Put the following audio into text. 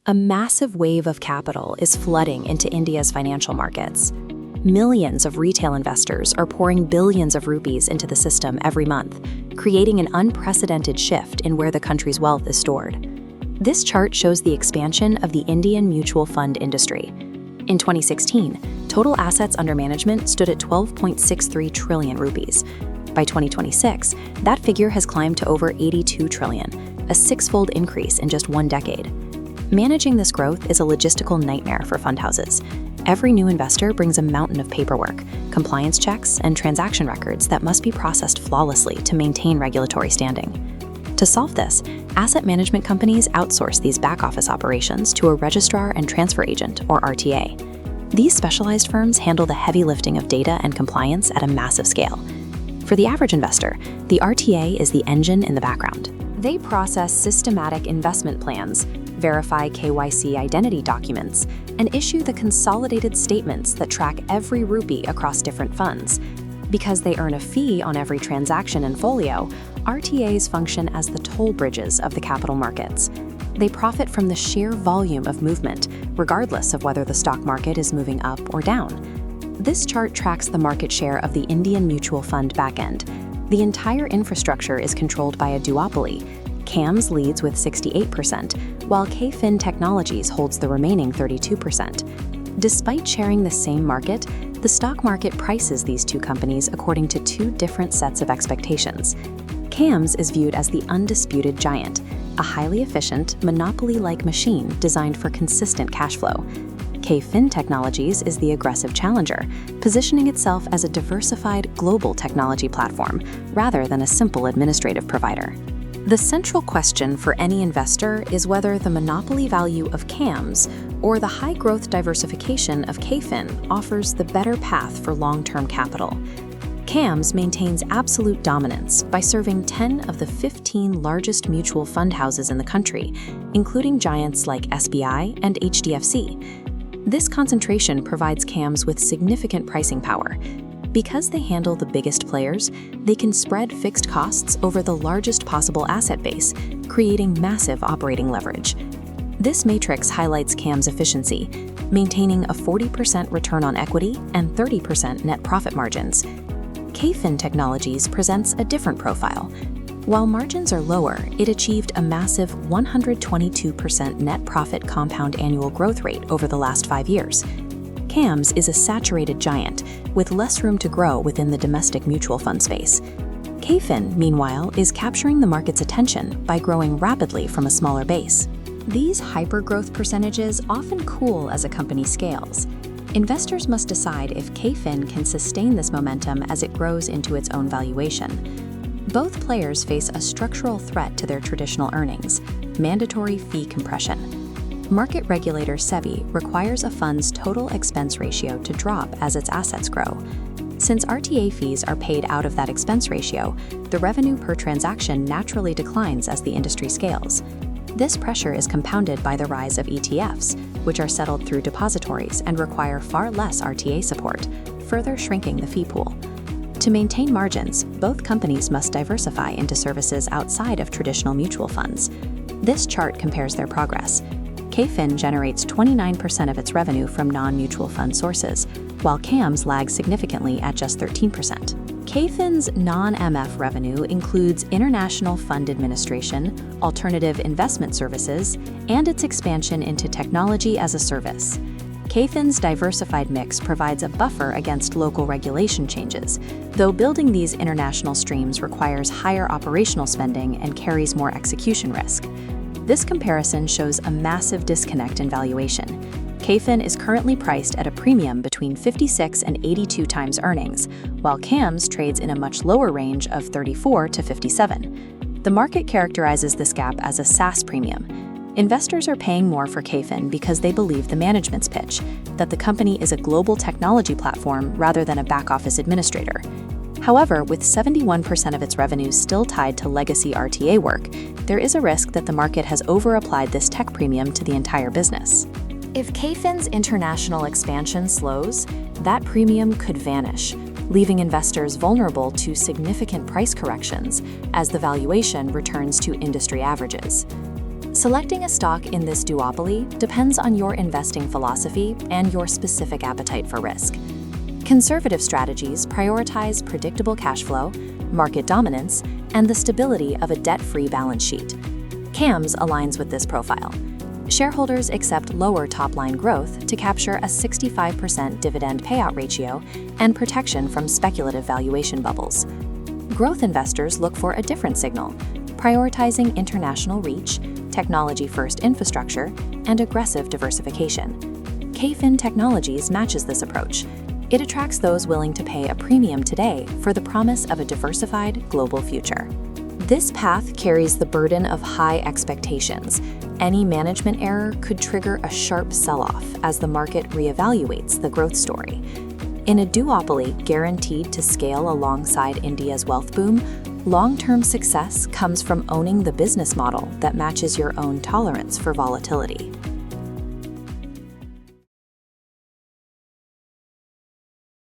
A massive wave of capital is flooding into India's financial markets. Millions of retail investors are pouring billions of rupees into the system every month, creating an unprecedented shift in where the country's wealth is stored. This chart shows the expansion of the Indian mutual fund industry. In 2016, total assets under management stood at 12.63 trillion rupees. By 2026, that figure has climbed to over 82 trillion, a six-fold increase in just one decade. Managing this growth is a logistical nightmare for fund houses. Every new investor brings a mountain of paperwork, compliance checks, and transaction records that must be processed flawlessly to maintain regulatory standing. To solve this, asset management companies outsource these back-office operations to a Registrar and Transfer Agent, or RTA. These specialized firms handle the heavy lifting of data and compliance at a massive scale. For the average investor, the RTA is the engine in the background. They process systematic investment plans, verify KYC identity documents, and issue the consolidated statements that track every rupee across different funds. Because they earn a fee on every transaction and folio, RTAs function as the toll bridges of the capital markets. They profit from the sheer volume of movement, regardless of whether the stock market is moving up or down. This chart tracks the market share of the Indian mutual fund backend. The entire infrastructure is controlled by a duopoly. CAMS leads with 68%, while KFin Technologies holds the remaining 32%. Despite sharing the same market, the stock market prices these two companies according to two different sets of expectations. CAMS is viewed as the undisputed giant, a highly efficient, monopoly-like machine designed for consistent cash flow. KFin Technologies is the aggressive challenger, positioning itself as a diversified global technology platform rather than a simple administrative provider. The central question for any investor is whether the monopoly value of CAMS or the high-growth diversification of KFin offers the better path for long-term capital. CAMS maintains absolute dominance by serving 10 of the 15 largest mutual fund houses in the country, including giants like SBI and HDFC. This concentration provides CAMS with significant pricing power. Because they handle the biggest players, they can spread fixed costs over the largest possible asset base, creating massive operating leverage. This matrix highlights CAM's efficiency, maintaining a 40% return on equity and 30% net profit margins. KFin Technologies presents a different profile. While margins are lower, it achieved a massive 122% net profit compound annual growth rate over the last 5 years. CAMS is a saturated giant, with less room to grow within the domestic mutual fund space. KFin, meanwhile, is capturing the market's attention by growing rapidly from a smaller base. These hyper-growth percentages often cool as a company scales. Investors must decide if KFin can sustain this momentum as it grows into its own valuation. Both players face a structural threat to their traditional earnings: mandatory fee compression. Market regulator SEBI requires a fund's total expense ratio to drop as its assets grow. Since RTA fees are paid out of that expense ratio, the revenue per transaction naturally declines as the industry scales. This pressure is compounded by the rise of ETFs, which are settled through depositories and require far less RTA support, further shrinking the fee pool. To maintain margins, both companies must diversify into services outside of traditional mutual funds. This chart compares their progress. KFin generates 29% of its revenue from non-mutual fund sources, while CAMS lags significantly at just 13%. KFin's non-MF revenue includes international fund administration, alternative investment services, and its expansion into technology as a service. KFin's diversified mix provides a buffer against local regulation changes, though building these international streams requires higher operational spending and carries more execution risk. This comparison shows a massive disconnect in valuation. KFin is currently priced at a premium between 56 and 82 times earnings, while CAMS trades in a much lower range of 34 to 57. The market characterizes this gap as a SaaS premium. Investors are paying more for KFin because they believe the management's pitch, that the company is a global technology platform rather than a back-office administrator. However, with 71% of its revenues still tied to legacy RTA work, there is a risk that the market has over-applied this tech premium to the entire business. If KFin's international expansion slows, that premium could vanish, leaving investors vulnerable to significant price corrections as the valuation returns to industry averages. Selecting a stock in this duopoly depends on your investing philosophy and your specific appetite for risk. Conservative strategies prioritize predictable cash flow, market dominance, and the stability of a debt-free balance sheet. CAMS aligns with this profile. Shareholders accept lower top-line growth to capture a 65% dividend payout ratio and protection from speculative valuation bubbles. Growth investors look for a different signal, prioritizing international reach, technology-first infrastructure, and aggressive diversification. KFin Technologies matches this approach. It attracts those willing to pay a premium today for the promise of a diversified global future. This path carries the burden of high expectations. Any management error could trigger a sharp sell-off as the market reevaluates the growth story. In a duopoly guaranteed to scale alongside India's wealth boom, long-term success comes from owning the business model that matches your own tolerance for volatility.